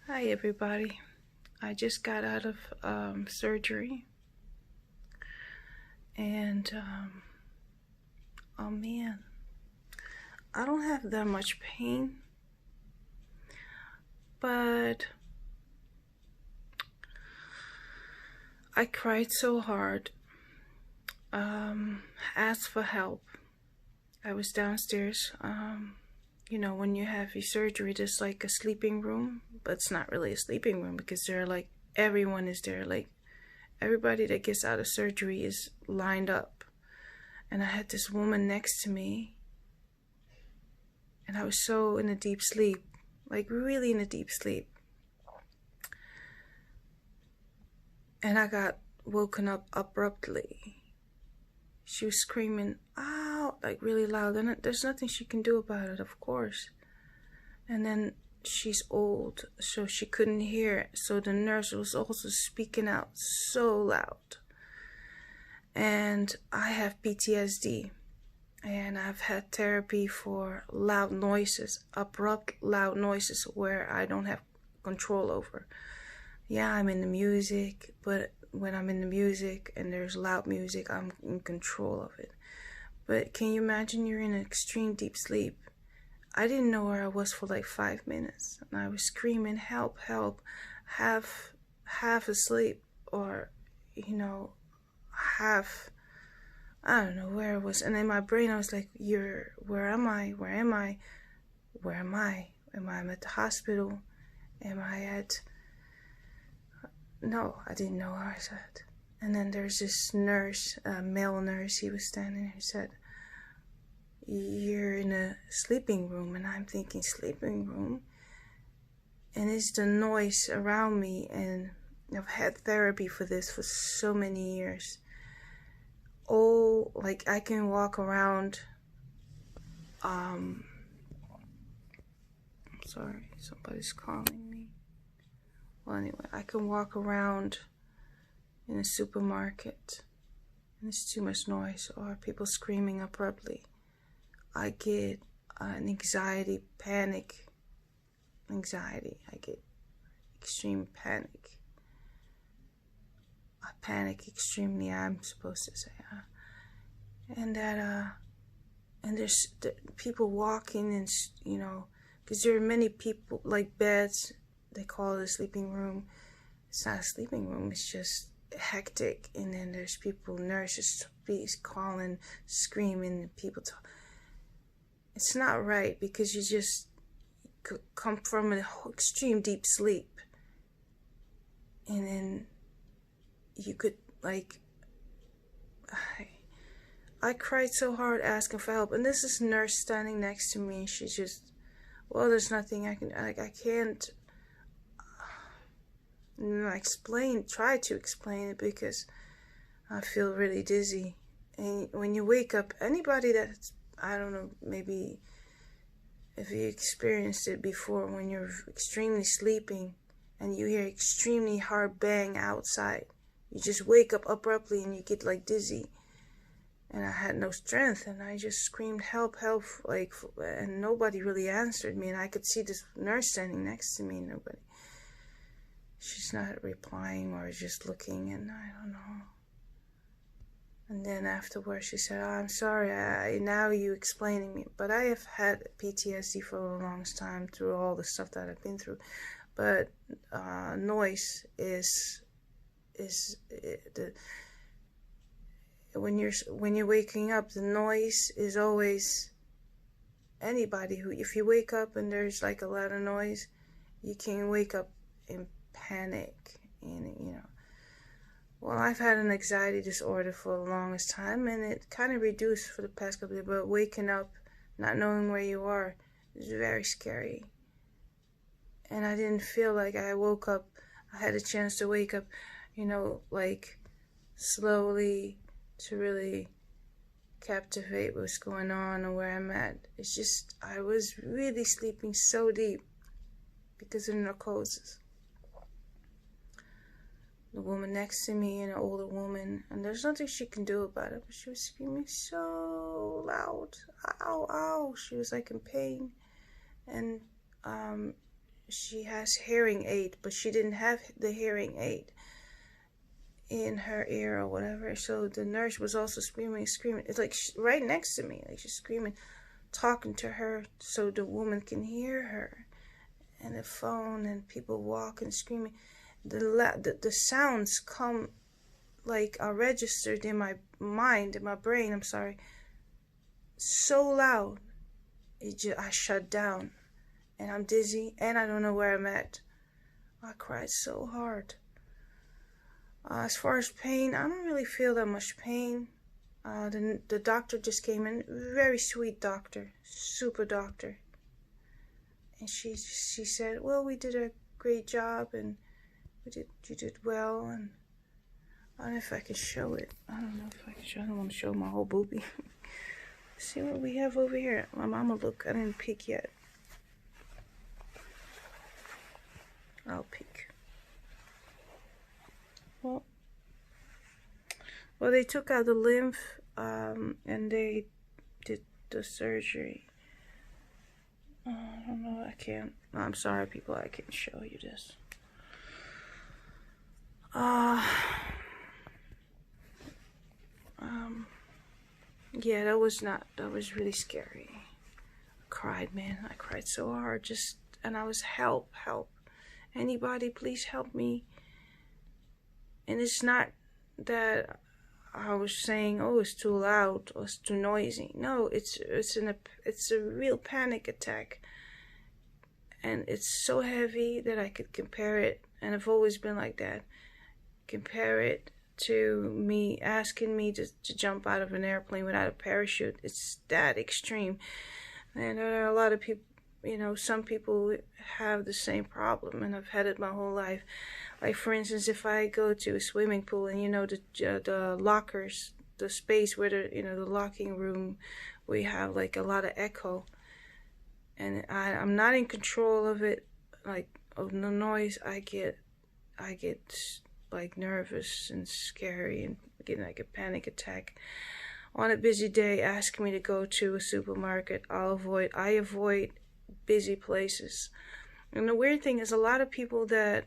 Hi everybody. I just got out of surgery and oh man, I don't have that much pain, but I cried so hard, asked for help. I was downstairs. When you have your surgery, there's like a sleeping room, but it's not really a sleeping room because everyone is there. Like everybody that gets out of surgery is lined up. And I had this woman next to me, and I was so in a deep sleep, like really in a deep sleep. And I got woken up abruptly. She was screaming out like really loud, and there's nothing she can do about it, of course. And then she's old, so she couldn't hear, so the nurse was also speaking out so loud. And I have PTSD, and I've had therapy for loud noises, abrupt loud noises where I don't have control over. Yeah, I'm in the music, but when I'm in the music and there's loud music, I'm in control of it. But can you imagine you're in an extreme deep sleep? I didn't know where I was for like 5 minutes, and I was screaming, help, help, half asleep, or, half, I don't know where I was. And in my brain, I was like, where am I? Where am I? Where am I? Am I at the hospital? Am I at... No, I didn't know where I was at. And then there's this nurse, a male nurse, he was standing there, he said, you're in a sleeping room. And I'm thinking, sleeping room? And it's the noise around me, and I've had therapy for this for so many years. Oh, like I can walk around, I'm sorry, somebody's calling me. Well, anyway, I can walk around in a supermarket and there's too much noise or people screaming abruptly. I get an anxiety. I get extreme panic. I panic extremely, I'm supposed to say. And there's people walking and, because there are many people, like beds, they call it a sleeping room. It's not a sleeping room, it's just hectic. And then there's people, nurses, calling, screaming, people talk. It's not right, because you just come from an extreme deep sleep. And then you could, like, I cried so hard asking for help. And this is nurse standing next to me, and she just, well, there's nothing I can, I can't try to explain it because I feel really dizzy. And when you wake up, anybody that's, I don't know, maybe if you experienced it before, when you're extremely sleeping and you hear extremely hard bang outside, you just wake up abruptly and you get like dizzy. And I had no strength, and I just screamed, help, help, like, and nobody really answered me. And I could see this nurse standing next to me, and nobody. She's not replying or just looking, and I don't know. And then afterwards she said, oh, I'm sorry, now you explaining me. But I have had PTSD for the longest time through all the stuff that I've been through. But noise is when you're waking up, the noise is always, anybody who, if you wake up and there's like a lot of noise, you can wake up in panic. And well, I've had an anxiety disorder for the longest time, and it kind of reduced for the past couple of years, but waking up not knowing where you are is very scary. And I didn't feel like I woke up, I had a chance to wake up, like slowly, to really captivate what's going on or where I'm at. It's just, I was really sleeping so deep because of narcosis. The woman next to me, an older woman, and there's nothing she can do about it, but she was screaming so loud, ow, ow, she was like in pain. And she has hearing aid, but she didn't have the hearing aid in her ear or whatever. So the nurse was also screaming. It's like right next to me, like she's screaming, talking to her so the woman can hear her. And the phone and people walking, screaming. The sounds come like are registered in my mind, in my brain. I'm sorry. So loud, I shut down, and I'm dizzy, and I don't know where I'm at. I cried so hard. As far as pain, I don't really feel that much pain. The doctor just came in, very sweet doctor, super doctor. And she said, well, we did a great job, and you did well, and I don't know if I can show it. I don't know if I can show. I don't want to show my whole boobie. See what we have over here. My mama, look, I didn't peek yet. I'll peek. Well, they took out the lymph, and they did the surgery. I don't know, I can't. I'm sorry, people, I can't show you this. Yeah, that was really scary. I cried, man. I cried so hard, and I was help. Anybody, please help me. And it's not that I was saying, oh, it's too loud or it's too noisy. No, it's a real panic attack. And it's so heavy that I could compare it, and I've always been like that, compare it to me asking me to jump out of an airplane without a parachute. It's that extreme. And there are a lot of people, some people have the same problem, and I've had it my whole life. Like, for instance, if I go to a swimming pool and the lockers, the space where the locking room, we have like a lot of echo, and I'm not in control of it, like of the noise. I get like nervous and scary and getting like a panic attack. On a busy day, ask me to go to a supermarket, I avoid busy places. And the weird thing is, a lot of people that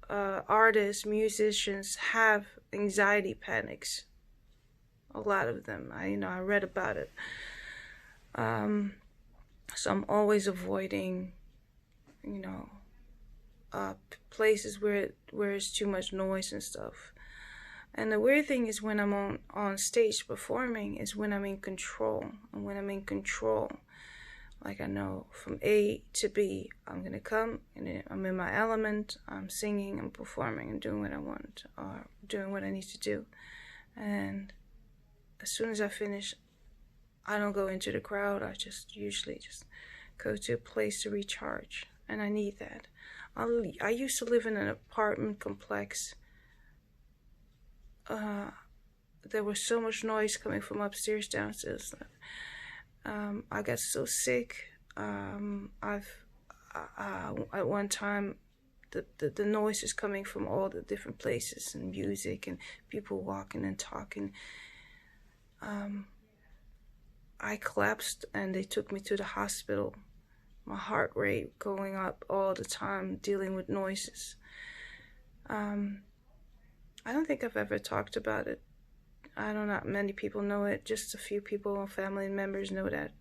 artists, musicians, have anxiety panics. A lot of them. I read about it. So I'm always avoiding, places where it's too much noise and stuff. And the weird thing is, when I'm on stage performing, is when I'm in control. And when I'm in control, like I know from A to B, I'm going to come, and I'm in my element, I'm singing, I'm performing, and doing what I want, or doing what I need to do. And as soon as I finish, I don't go into the crowd. I usually just go to a place to recharge. And I need that. I used to live in an apartment complex. There was so much noise coming from upstairs, downstairs. I got so sick. At one time, the noise is coming from all the different places, and music and people walking and talking. I collapsed, and they took me to the hospital. My heart rate going up all the time, dealing with noises. I don't think I've ever talked about it. I don't know, many people know it. Just a few people, family members know that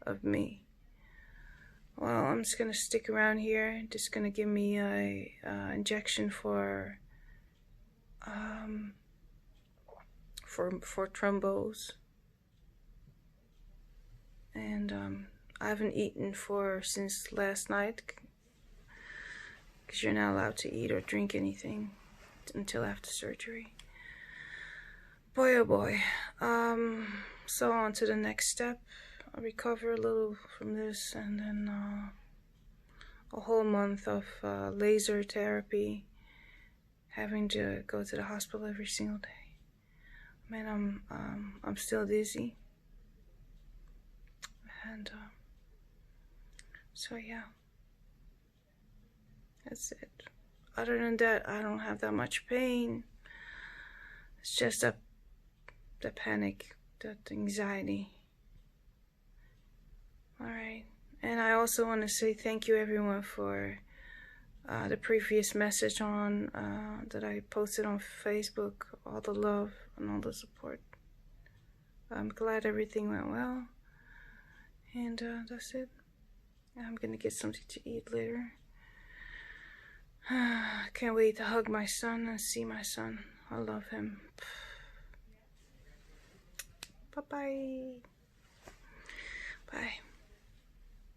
of me. Well, I'm just gonna stick around here. Just gonna give me a injection for thrombose. And I haven't eaten since last night, because you're not allowed to eat or drink anything until after surgery. Boy, oh boy. So on to the next step. I'll recover a little from this, and then a whole month of laser therapy, having to go to the hospital every single day. Man, I'm still dizzy. And so yeah, that's it. Other than that, I don't have that much pain. It's just the panic, that anxiety. Alright. And I also want to say thank you, everyone, for the previous message on that I posted on Facebook, all the love and all the support. I'm glad everything went well, and that's it. I'm gonna get something to eat later. I can't wait to hug my son and see my son. I love him. Bye-bye. Bye.